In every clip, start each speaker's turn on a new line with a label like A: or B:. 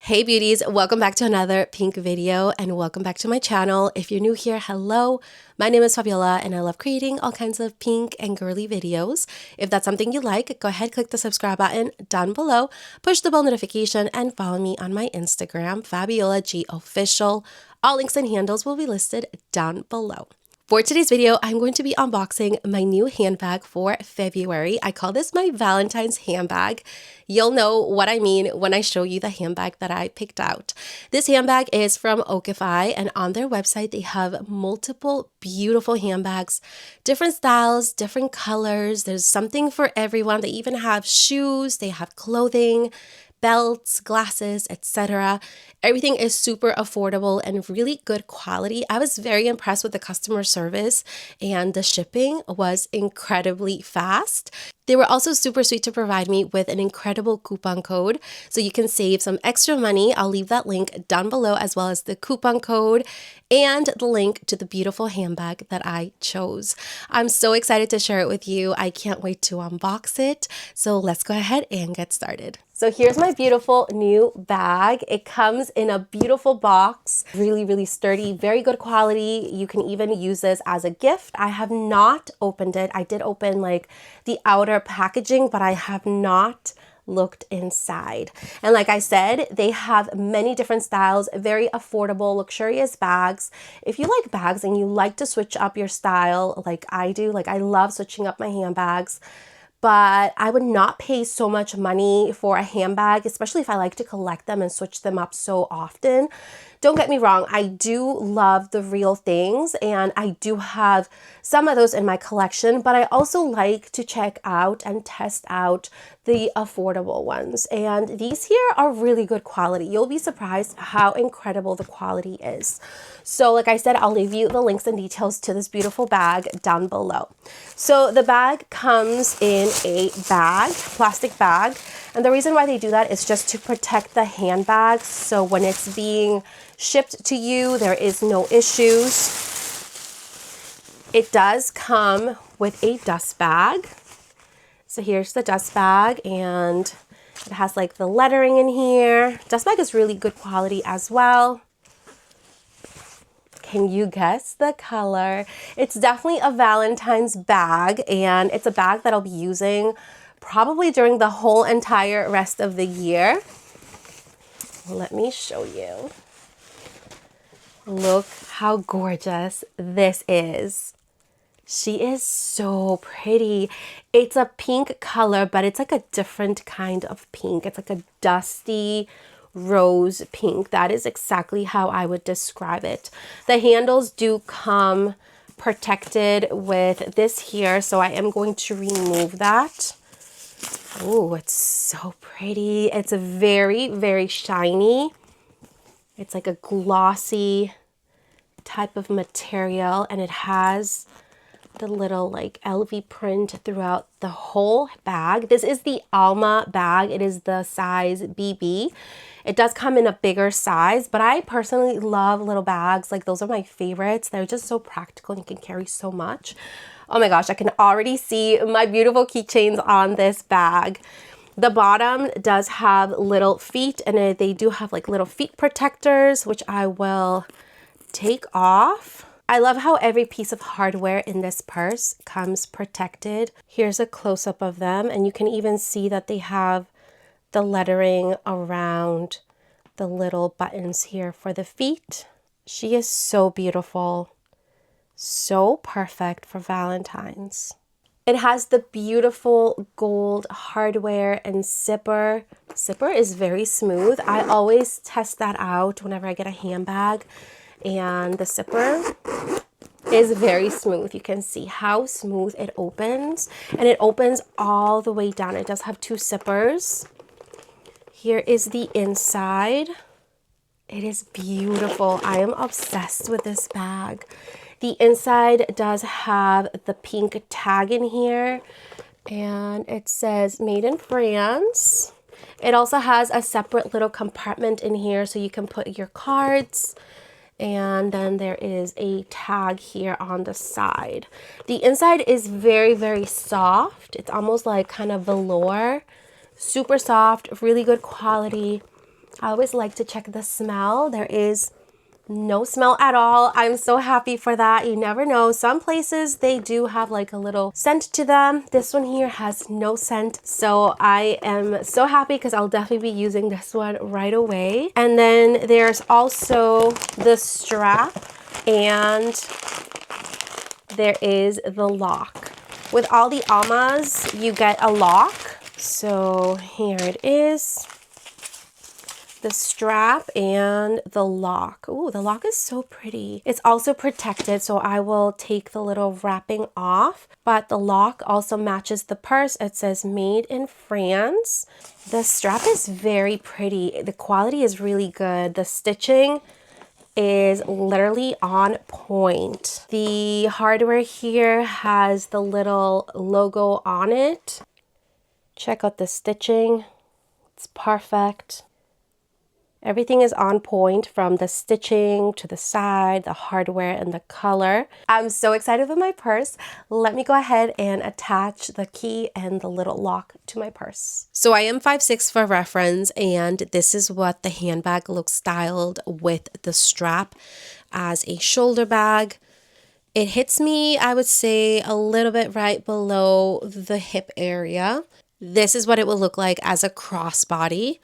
A: Hey beauties, welcome back to another pink video and welcome back to my channel. If you're new here, hello. My name is Fabiola and I love creating all kinds of pink and girly videos. If that's something you like, go ahead, click the subscribe button down below, push the bell notification, and follow me on my Instagram, FABIOLAGOFFICIal. All links and handles will be listed down below. For today's video, I'm going to be unboxing my new handbag for February. I call this my Valentine's handbag. You'll know what I mean when I show you the handbag that I picked out. This handbag is from xoxo, and on their website, they have multiple beautiful handbags, different styles, different colors. There's something for everyone. They even have shoes, they have clothing, belts, glasses, etc. Everything is super affordable and really good quality. I was very impressed with the customer service and the shipping was incredibly fast. They were also super sweet to provide me with an incredible coupon code so you can save some extra money. I'll leave that link down below as well as the coupon code and the link to the beautiful handbag that I chose. I'm so excited to share it with you. I can't wait to unbox it. So let's go ahead and get started. So here's my beautiful new bag. It comes in a beautiful box, really sturdy, very good quality. You can even use this as a gift. I have not opened it. I did open like the outer packaging, but I have not looked inside. And like I said, they have many different styles, very affordable, luxurious bags. If you like bags and you like to switch up your style like I do, like I love switching up my handbags, but I would not pay so much money for a handbag, especially if I like to collect them and switch them up so often. Don't get me wrong, I do love the real things and I do have some of those in my collection, but I also like to check out and test out the affordable ones. And these here are really good quality. You'll be surprised how incredible the quality is. So like I said, I'll leave you the links and details to this beautiful bag down below. So the bag comes in a bag, plastic bag. And the reason why they do that is just to protect the handbag. So when it's being shipped to you, there is no issues. It does come with a dust bag. So here's the dust bag and it has like the lettering in here. Dust bag is really good quality as well. Can you guess the color? It's definitely a Valentine's bag and it's a bag that I'll be using probably during the whole entire rest of the year. Let me show you. Look how gorgeous this is. She is so pretty. It's a pink color, but it's like a different kind of pink. It's like a dusty rose pink. That is exactly how I would describe it. The handles do come protected with this here, so I am going to remove that. Oh, it's so pretty. It's a very shiny. It's like a glossy type of material and it has the little like LV print throughout the whole bag. This is the Alma bag. It is the size BB. It does come in a bigger size, but I personally love little bags. Like those are my favorites. They're just so practical and you can carry so much. Oh my gosh, I can already see my beautiful keychains on this bag. The bottom does have little feet and they do have like little feet protectors, which I will take off. I love how every piece of hardware in this purse comes protected. Here's a close-up of them and you can even see that they have the lettering around the little buttons here for the feet. She is so beautiful, so perfect for Valentine's. It has the beautiful gold hardware and zipper. Zipper is very smooth. I always test that out whenever I get a handbag. And the zipper is very smooth. You can see how smooth it opens. And it opens all the way down. It does have two zippers. Here is the inside. It is beautiful. I am obsessed with this bag. The inside does have the pink tag in here and it says made in France. It also has a separate little compartment in here so you can put your cards. And then there is a tag here on the side. The inside is very soft. It's almost like kind of velour. Super soft, really good quality. I always like to check the smell. There is no smell at all. I'm so happy for that. You never know. Some places they do have like a little scent to them. This one here has no scent. So I am so happy because I'll definitely be using this one right away. And then there's also the strap and there is the lock. With all the Almas, you get a lock. So here it is. The strap and the lock. Oh, the lock is so pretty. It's also protected, so I will take the little wrapping off. But the lock also matches the purse. It says made in France. The strap is very pretty. The quality is really good. The stitching is literally on point. The hardware here has the little logo on it. Check out the stitching. It's perfect. Everything is on point from the stitching to the side, the hardware, and the color. I'm so excited with my purse. Let me go ahead and attach the key and the little lock to my purse. So I am 5'6" for reference, and this is what the handbag looks styled with the strap as a shoulder bag. It hits me, I would say, a little bit right below the hip area. This is what it will look like as a crossbody.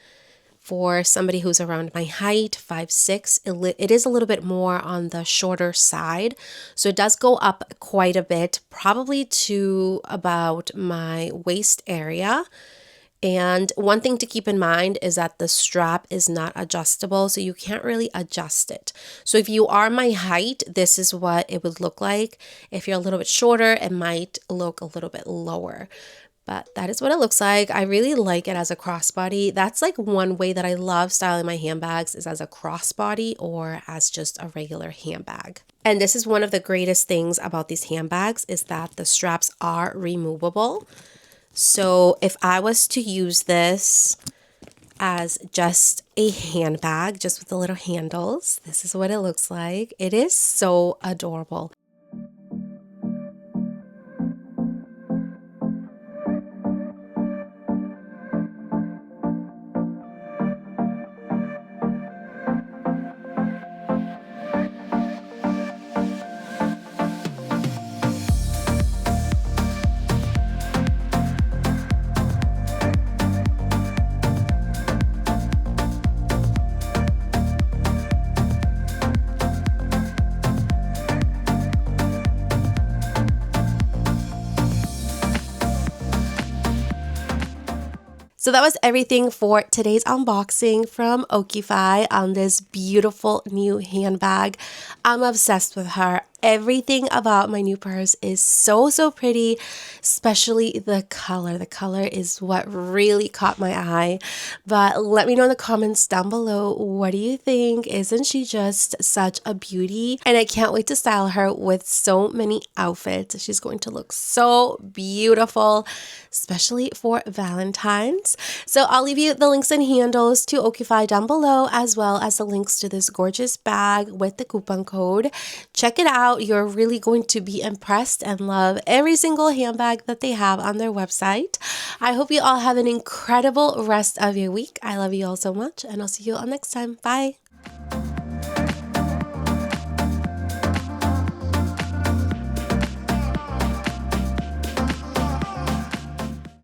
A: For somebody who's around my height, 5'6", it is a little bit more on the shorter side. So it does go up quite a bit, probably to about my waist area. And one thing to keep in mind is that the strap is not adjustable, so you can't really adjust it. So if you are my height, this is what it would look like. If you're a little bit shorter, it might look a little bit lower. But that is what it looks like. I really like it as a crossbody. That's like one way that I love styling my handbags is as a crossbody or as just a regular handbag. And this is one of the greatest things about these handbags is that the straps are removable. So if I was to use this as just a handbag, just with the little handles, this is what it looks like. It is so adorable. So that was everything for today's unboxing from Oakify on this beautiful new handbag. I'm obsessed with her. Everything about my new purse is so pretty, especially the color. The color is what really caught my eye. But let me know in the comments down below, what do you think? Isn't she just such a beauty? And I can't wait to style her with so many outfits. She's going to look so beautiful, especially for Valentine's. So I'll leave you the links and handles to Oakify down below, as well as the links to this gorgeous bag with the coupon code. Check it out. You're really going to be impressed and love every single handbag that they have on their website. I hope you all have an incredible rest of your week. I love you all so much, and I'll see you all next time. Bye.